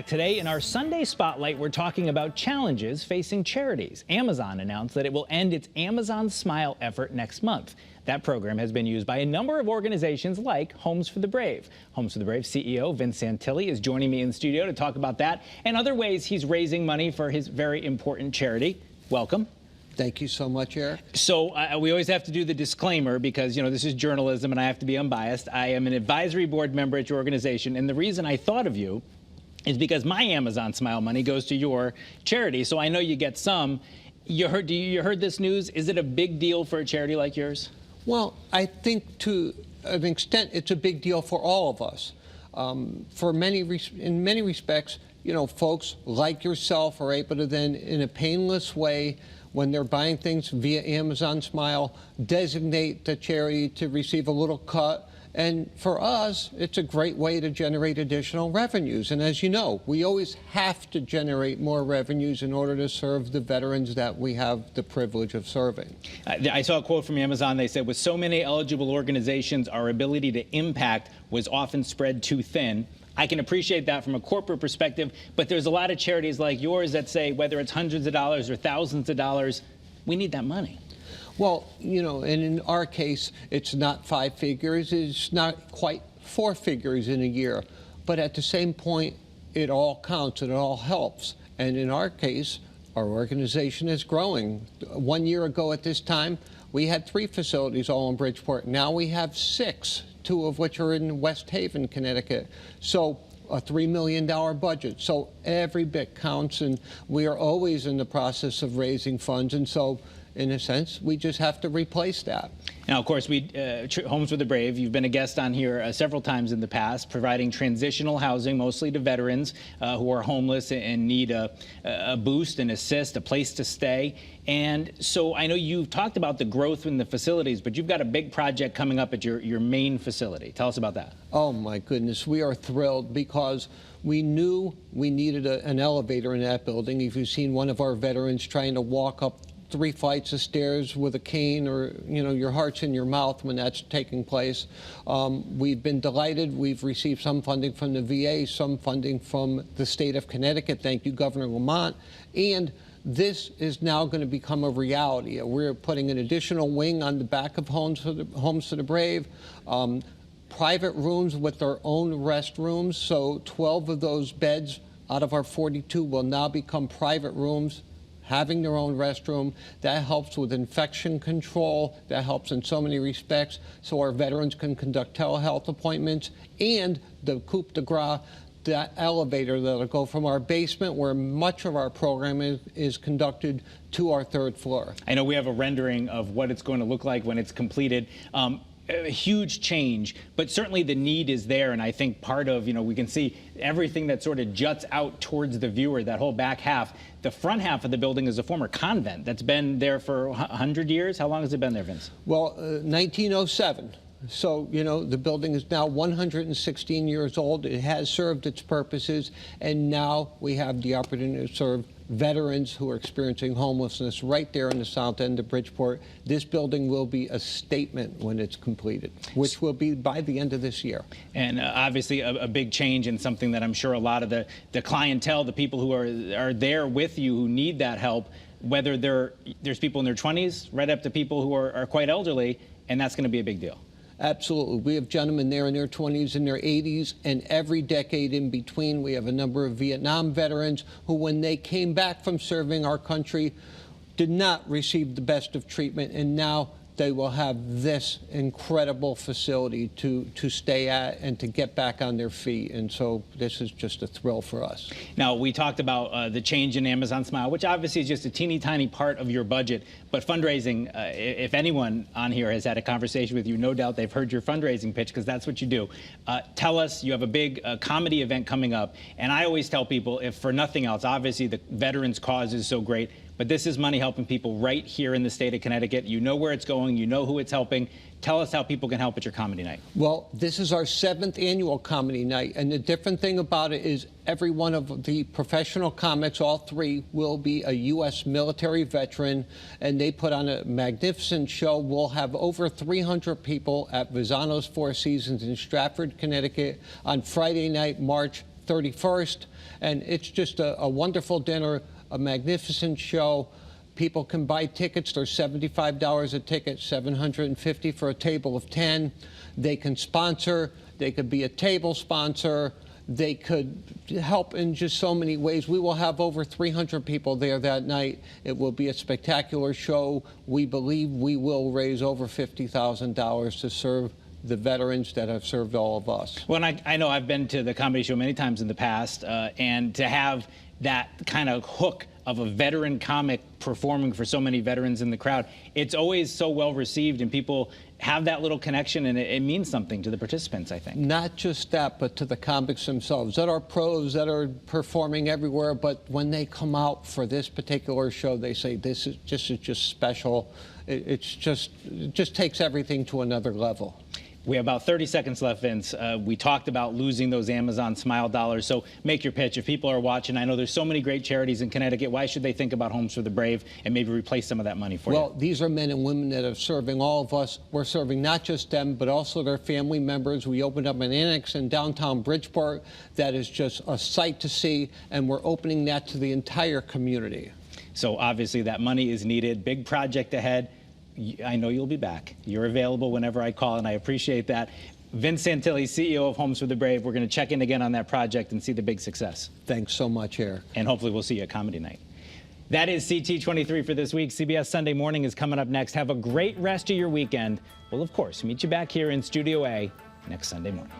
back. Today in our Sunday Spotlight, we're talking about challenges facing charities. Amazon announced that it will end its Amazon Smile effort next month. That program has been used by a number of organizations like Homes for the Brave. Homes for the Brave CEO Vince Santilli is joining me in the studio to talk about that and other ways he's raising money for his very important charity. Welcome. Thank you so much, Eric. So we always have to do the disclaimer because, you know, this is journalism and I have to be unbiased. I am an advisory board member at your organization, and the reason I thought of you is because my Amazon Smile money goes to your charity, so I know you get some. You heard this news? Is it a big deal for a charity like yours? Well, I think to an extent it's a big deal for all of us. In many respects, you know, folks like yourself are able to then, in a painless way, when they're buying things via Amazon Smile, designate the charity to receive a little cut. And for us, it's a great way to generate additional revenues. And as you know, we always have to generate more revenues in order to serve the veterans that we have the privilege of serving. I saw a quote from Amazon. They said, with so many eligible organizations, our ability to impact was often spread too thin. I can appreciate that from a corporate perspective, but there's a lot of charities like yours that say, whether it's hundreds of dollars or thousands of dollars, we need that money. Well, you know, and in our case, it's not 5 figures, it's not quite 4 figures in a year. But at the same point, it all counts and it all helps. And in our case, our organization is growing. 1 year ago at this time, we had 3 facilities all in Bridgeport. Now we have 6, 2 of which are in West Haven, Connecticut. So a $3 million budget. So every bit counts, and we are always in the process of raising funds. And so, in a sense, we just have to replace that. Now, of course, Homes for the Brave, you've been a guest on here several times in the past, providing transitional housing, mostly to veterans who are homeless and need a boost and assist, a place to stay. And so I know you've talked about the growth in the facilities, but you've got a big project coming up at your main facility. Tell us about that. Oh, my goodness. We are thrilled because we knew we needed an elevator in that building. If you've seen one of our veterans trying to walk up 3 flights of stairs with a cane, or, you know, your heart's in your mouth when that's taking place. We've been delighted. We've received some funding from the VA, some funding from the state of Connecticut. Thank you, Governor Lamont. And this is now going to become a reality. We're putting an additional wing on the back of Homes for the Brave. Private rooms with their own restrooms. So 12 of those beds out of our 42 will now become private rooms, having their own restroom. That helps with infection control. That helps in so many respects, so our veterans can conduct telehealth appointments. And the coup de grace, that elevator that'll go from our basement, where much of our program is conducted, to our 3rd floor. I know we have a rendering of what it's going to look like when it's completed. A huge change, but certainly the need is there, and I think part of, you know, we can see everything that sort of juts out towards the viewer, that whole back half. The front half of the building is a former convent that's been there for 100 years. How long has it been there, Vince? Well, 1907. So, you know, the building is now 116 years old. It has served its purposes, and now we have the opportunity to serve veterans who are experiencing homelessness right there in the south end of Bridgeport. This building will be a statement when it's completed, which will be by the end of this year. And obviously a big change, and something that I'm sure a lot of the clientele, the people who are there with you who need that help, whether there's people in their 20s right up to people who are quite elderly, and that's going to be a big deal. Absolutely. We have gentlemen there in their 20s and their 80s, and every decade in between. We have a number of Vietnam veterans who, when they came back from serving our country, did not receive the best of treatment, and now they will have this incredible facility to stay at and to get back on their feet. And so this is just a thrill for us. Now, we talked about the change in Amazon Smile, which obviously is just a teeny tiny part of your budget. But fundraising, if anyone on here has had a conversation with you, no doubt they've heard your fundraising pitch, because that's what you do. Tell us, you have a big comedy event coming up. And I always tell people, if for nothing else, obviously the veterans cause is so great, but this is money helping people right here in the state of Connecticut. You know where it's going. You know who it's helping. Tell us how people can help at your comedy night. Well, this is our 7th annual comedy night, and the different thing about it is every one of the professional comics, all 3, will be a U.S. military veteran, and they put on a magnificent show. We'll have over 300 people at Visano's Four Seasons in Stratford, Connecticut on Friday night, March 31st, and it's just a wonderful dinner, a magnificent show. People can buy tickets. They're $75 a ticket, $750 for a table of 10. They can sponsor. They could be a table sponsor. They could help in just so many ways. We will have over 300 people there that night. It will be a spectacular show. We believe we will raise over $50,000 to serve the veterans that have served all of us. Well, and I know I've been to the comedy show many times in the past, and to have that kind of hook of a veteran comic performing for so many veterans in the crowd, it's always so well received, and people have that little connection, and it means something to the participants, I think. Not just that, but to the comics themselves that are pros, that are performing everywhere, but when they come out for this particular show, they say this is just special. It just takes everything to another level. We have about 30 seconds left, Vince. We talked about losing those Amazon Smile dollars, so make your pitch. If people are watching, I know there's so many great charities in Connecticut. Why should they think about Homes for the Brave and maybe replace some of that money for you? Well, these are men and women that are serving all of us. We're serving not just them, but also their family members. We opened up an annex in downtown Bridgeport that is just a sight to see, and we're opening that to the entire community. So obviously that money is needed. Big project ahead. I know you'll be back. You're available whenever I call, and I appreciate that. Vince Santilli, CEO of Homes for the Brave. We're going to check in again on that project and see the big success. Thanks so much, Eric. And hopefully we'll see you at Comedy Night. That is CT23 for this week. CBS Sunday Morning is coming up next. Have a great rest of your weekend. We'll, of course, meet you back here in Studio A next Sunday morning.